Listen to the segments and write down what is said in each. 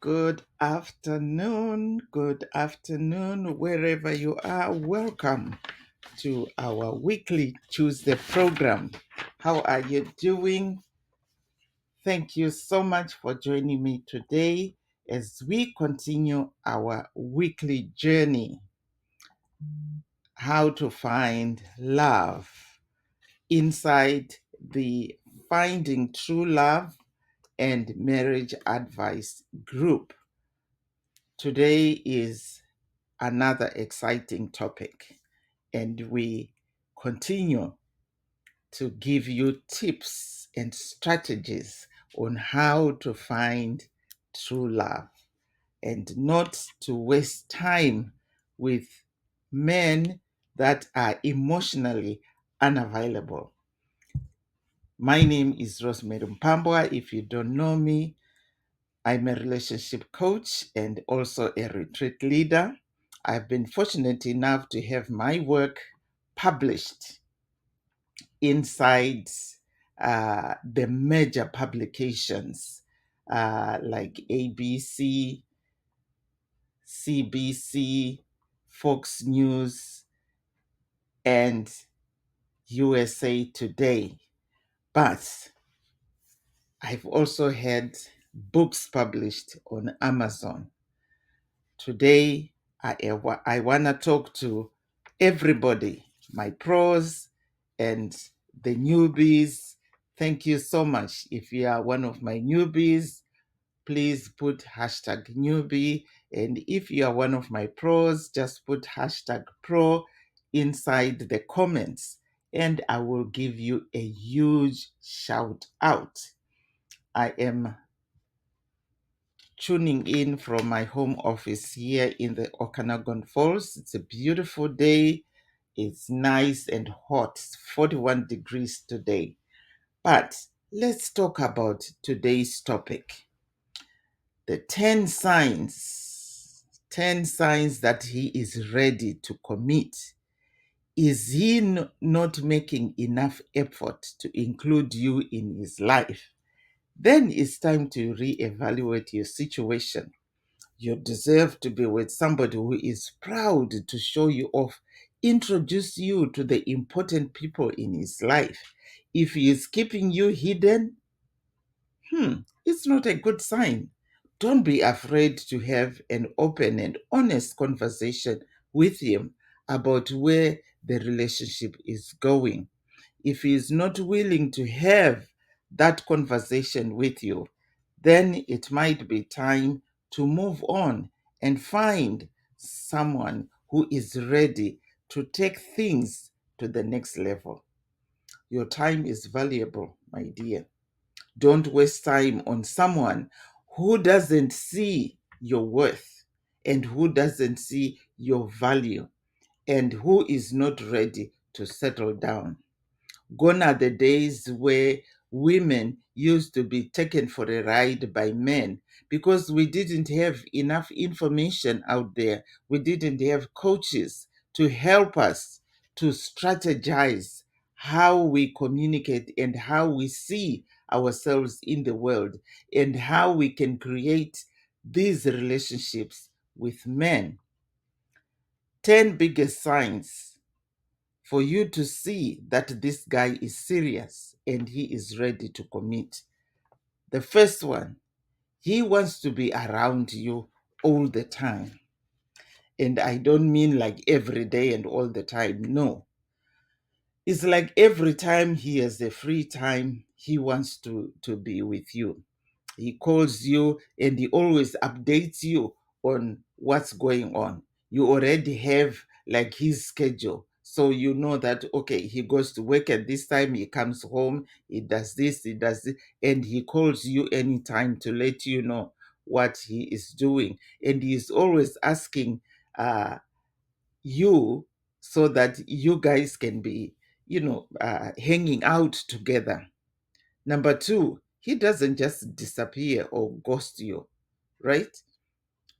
Good afternoon, wherever you are. Welcome to our weekly Tuesday program. How are you doing? Thank you so much for joining me today as we continue our weekly journey. How to find love inside the Finding True Love and Marriage Advice group. Today is another exciting topic, and we continue to give you tips and strategies on how to find true love and not to waste time with men that are emotionally unavailable. My name is Rosemary Mupambwa. If you don't know me, I'm a relationship coach and also a retreat leader. I've been fortunate enough to have my work published inside the major publications like ABC, CBC, Fox News, and USA Today. But I've also had books published on Amazon. Today, I want to talk to everybody, my pros and the newbies. Thank you so much. If you are one of my newbies, please put hashtag newbie. And if you are one of my pros, just put hashtag pro inside the comments, and I will give you a huge shout out. I am tuning in from my home office here in the Okanagan Falls. It's a beautiful day. It's nice and hot, 41 degrees today. But let's talk about today's topic. The 10 signs that he is ready to commit. Is he not making enough effort to include you in his life? Then it's time to reevaluate your situation. You deserve to be with somebody who is proud to show you off, introduce you to the important people in his life. If he is keeping you hidden, it's not a good sign. Don't be afraid to have an open and honest conversation with him about where the relationship is going. If he is not willing to have that conversation with you, then it might be time to move on and find someone who is ready to take things to the next level. Your time is valuable, my dear. Don't waste time on someone who doesn't see your worth and who doesn't see your value and who is not ready to settle down. Gone are the days where women used to be taken for a ride by men because we didn't have enough information out there. We didn't have coaches to help us to strategize how we communicate and how we see ourselves in the world and how we can create these relationships with men. 10 biggest signs for you to see that this guy is serious and he is ready to commit. The first one, he wants to be around you all the time. And I don't mean like every day and all the time. No. It's like every time he has a free time, he wants to be with you. He calls you and he always updates you on what's going on. You already have like his schedule. So you know that, okay, he goes to work at this time, he comes home, he does this, and he calls you anytime to let you know what he is doing. And he is always asking you so that you guys can be, hanging out together. Number two, he doesn't just disappear or ghost you, right?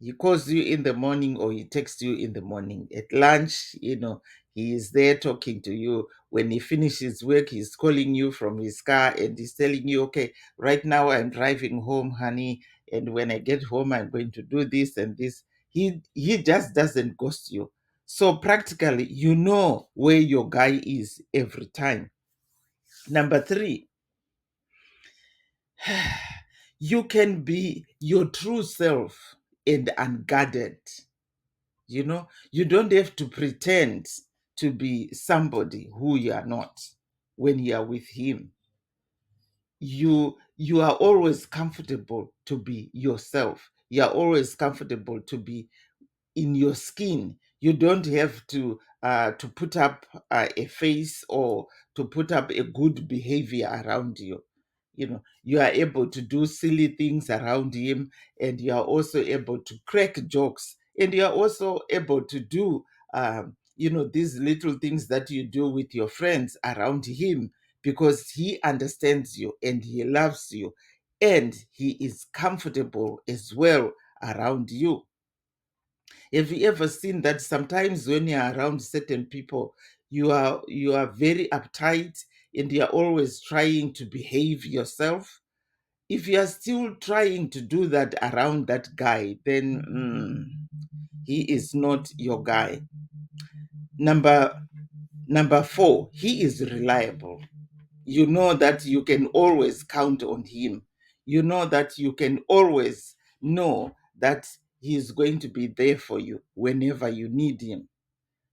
He calls you in the morning or he texts you in the morning. At lunch, he is there talking to you. when he finishes work, he's calling you from his car and he's telling you, okay, right now I'm driving home, honey, and when I get home, I'm going to do this and this. He just doesn't ghost you. So practically, you know where your guy is every time. Number three, you can be your true self and unguarded. You don't have to pretend to be somebody who you are not when you are with him. You are always comfortable to be yourself. You are always comfortable to be in your skin. You don't have to put up a face or to put up a good behavior around you. You are able to do silly things around him, and you are also able to crack jokes, and you are also able to do these little things that you do with your friends around him, because he understands you and he loves you, and he is comfortable as well around you. Have you ever seen that sometimes when you're around certain people, you are very uptight and you're always trying to behave yourself? If you are still trying to do that around that guy, then he is not your guy. Number four, he is reliable. You know that you can always count on him. You know that you can always know that he is going to be there for you whenever you need him.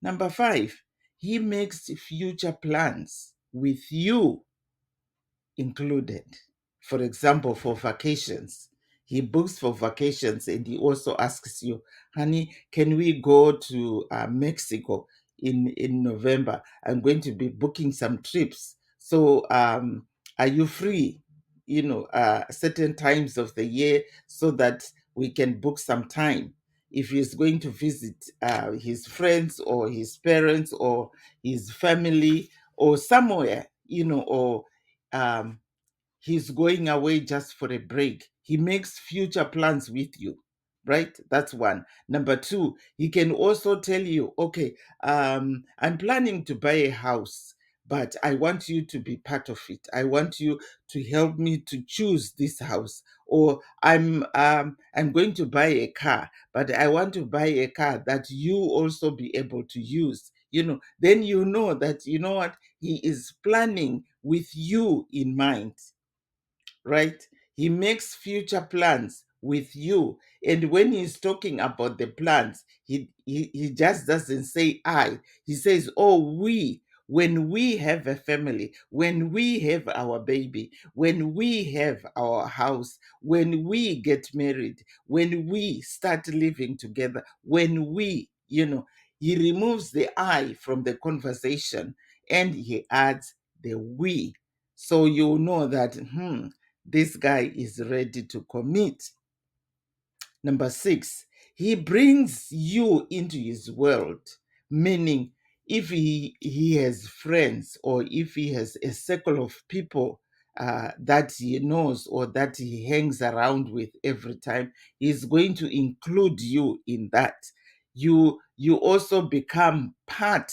Number five, he makes future plans with you included. For example, for vacations, he books for vacations and he also asks you, honey, can we go to Mexico in November? I'm going to be booking some trips. So are you free, certain times of the year, so that we can book some time? If he's going to visit his friends or his parents or his family or somewhere, or um, he's going away just for a break. He makes future plans with you, right? That's one. Number two, he can also tell you, okay, I'm planning to buy a house, but I want you to be part of it. I want you to help me to choose this house. Or I'm going to buy a car, but I want to buy a car that you also be able to use. Then you know that, you know what, he is planning with you in mind, right? He makes future plans with you. And when he's talking about the plans, he just doesn't say I. He says, oh, we. When we have a family, when we have our baby, when we have our house, when we get married, when we start living together, when he removes the I from the conversation and he adds the we. So you know that, this guy is ready to commit. Number six, he brings you into his world, meaning if he has friends or if he has a circle of people that he knows or that he hangs around with every time, he's going to include you in that. You also become part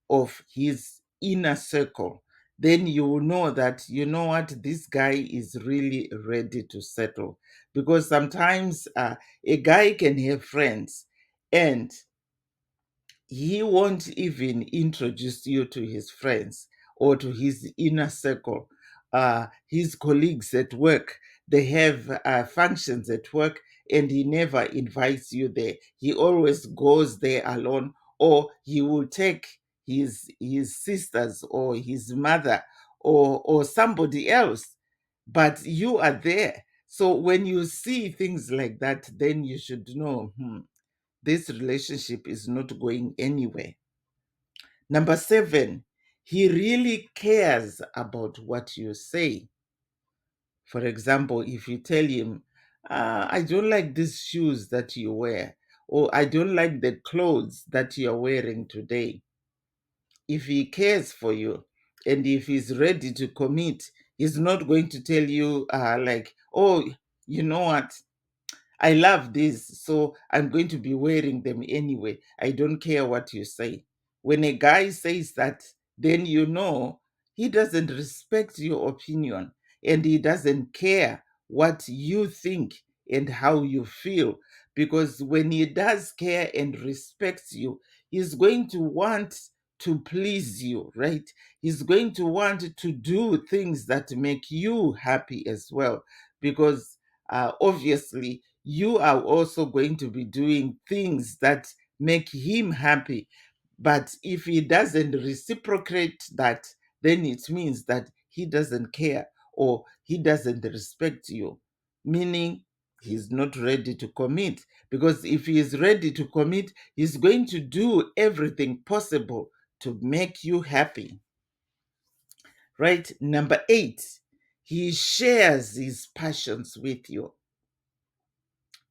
of his inner circle. Then you will know that, you know what, this guy is really ready to settle. Because sometimes a guy can have friends and he won't even introduce you to his friends or to his inner circle. His colleagues at work, they have functions at work, and he never invites you there. He always goes there alone, or he will take his sisters or his mother or somebody else, but you are there. So when you see things like that, then you should know, this relationship is not going anywhere. Number seven, he really cares about what you say. For example, if you tell him, I don't like these shoes that you wear, or I don't like the clothes that you're wearing today. If he cares for you and if he's ready to commit, he's not going to tell you, like, oh, you know what? I love this, so I'm going to be wearing them anyway. I don't care what you say. When a guy says that, then you know he doesn't respect your opinion and he doesn't care what you think and how you feel. Because when he does care and respects you, he's going to want to please you, right? He's going to want to do things that make you happy as well. Because obviously, you are also going to be doing things that make him happy. But if he doesn't reciprocate that, then it means that he doesn't care or he doesn't respect you, meaning he's not ready to commit. Because if he is ready to commit, he's going to do everything possible to make you happy. Right? Number 8, he shares his passions with you.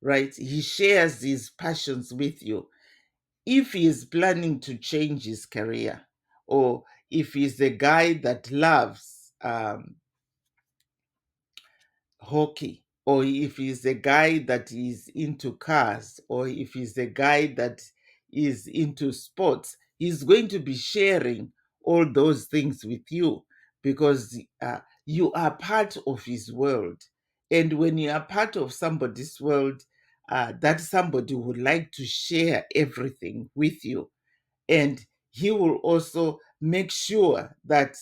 Right? He shares his passions with you. If he is planning to change his career, or if he's a guy that loves hockey, or if he's a guy that is into cars, or if he's a guy that is into sports, he's going to be sharing all those things with you because you are part of his world. And when you are part of somebody's world, that somebody would like to share everything with you. And he will also make sure that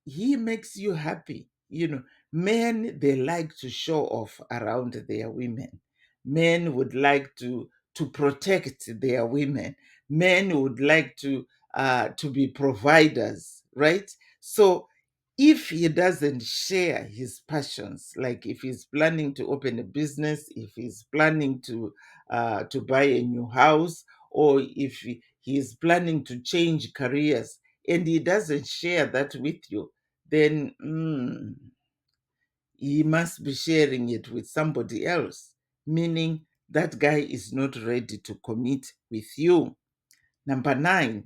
he makes you happy. Men, they like to show off around their women. Men would like to protect their women. Men would like to be providers, right? So if he doesn't share his passions, like if he's planning to open a business, if he's planning to buy a new house, or if he is planning to change careers, and he doesn't share that with you, then he must be sharing it with somebody else, meaning that guy is not ready to commit with you. Number 9,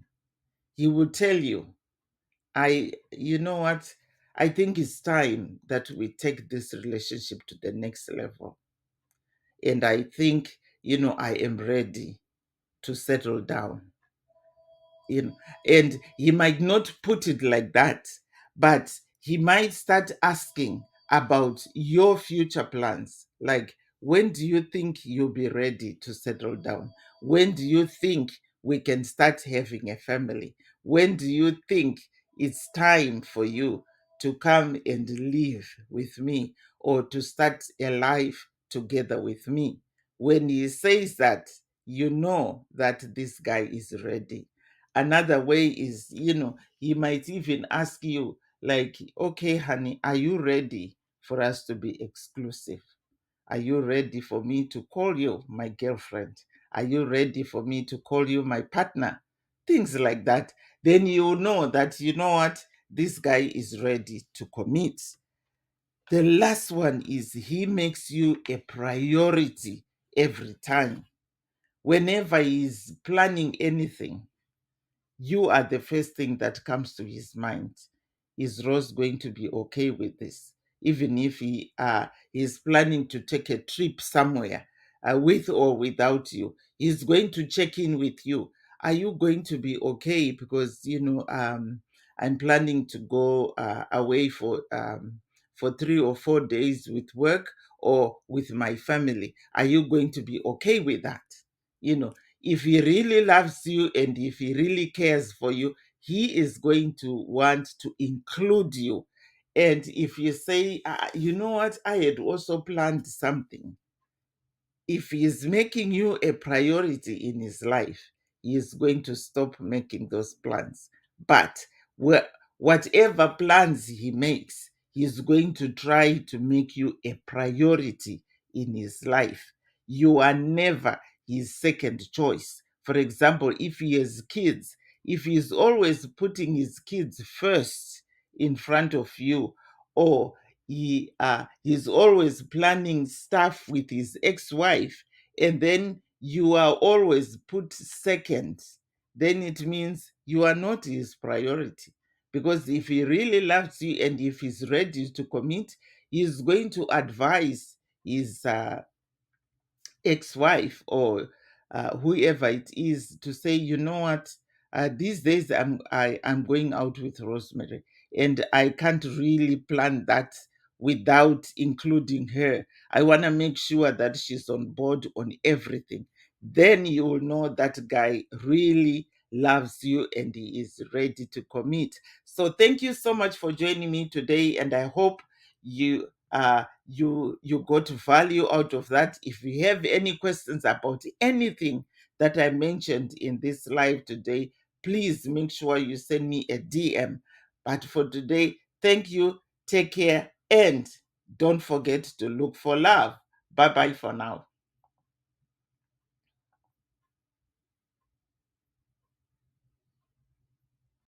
he will tell you, you know what, I think it's time that we take this relationship to the next level. And I think, I am ready to settle down. you know and he might not put it like that, but he might start asking about your future plans, like, when do you think you'll be ready to settle down? When do you think we can start having a family? When do you think it's time for you to come and live with me, or to start a life together with me? When he says that, you know that this guy is ready. Another way is, he might even ask you, like, okay, honey, are you ready for us to be exclusive? Are you ready for me to call you my girlfriend? Are you ready for me to call you my partner? Things like that. Then you know that, you know what, this guy is ready to commit. The last one is, he makes you a priority every time. Whenever he's planning anything, you are the first thing that comes to his mind. Is Rose going to be okay with this? Even if he is planning to take a trip somewhere, with or without you, he's going to check in with you. Are you going to be okay? Because I'm planning to go away for 3 or 4 days with work or with my family. Are you going to be okay with that? You know, if he really loves you and if he really cares for you, he is going to want to include you. And if you say, you know what, I had also planned something, if he is making you a priority in his life, he is going to stop making those plans. But whatever plans he makes, he is going to try to make you a priority in his life. You are never his second choice. For example, if he has kids, if he is always putting his kids first in front of you, or he's always planning stuff with his ex-wife, and then you are always put second, then it means you are not his priority. Because if he really loves you and if he's ready to commit, he's going to advise his ex-wife or whoever it is to say, you know what, These days I'm going out with Rosemary, and I can't really plan that without including her. I want to make sure that she's on board on everything. Then you will know that guy really loves you and he is ready to commit. So thank you so much for joining me today, and I hope you got value out of that. If you have any questions about anything that I mentioned in this live today, please make sure you send me a DM. But for today, thank you, take care, and don't forget to look for love. Bye bye for now.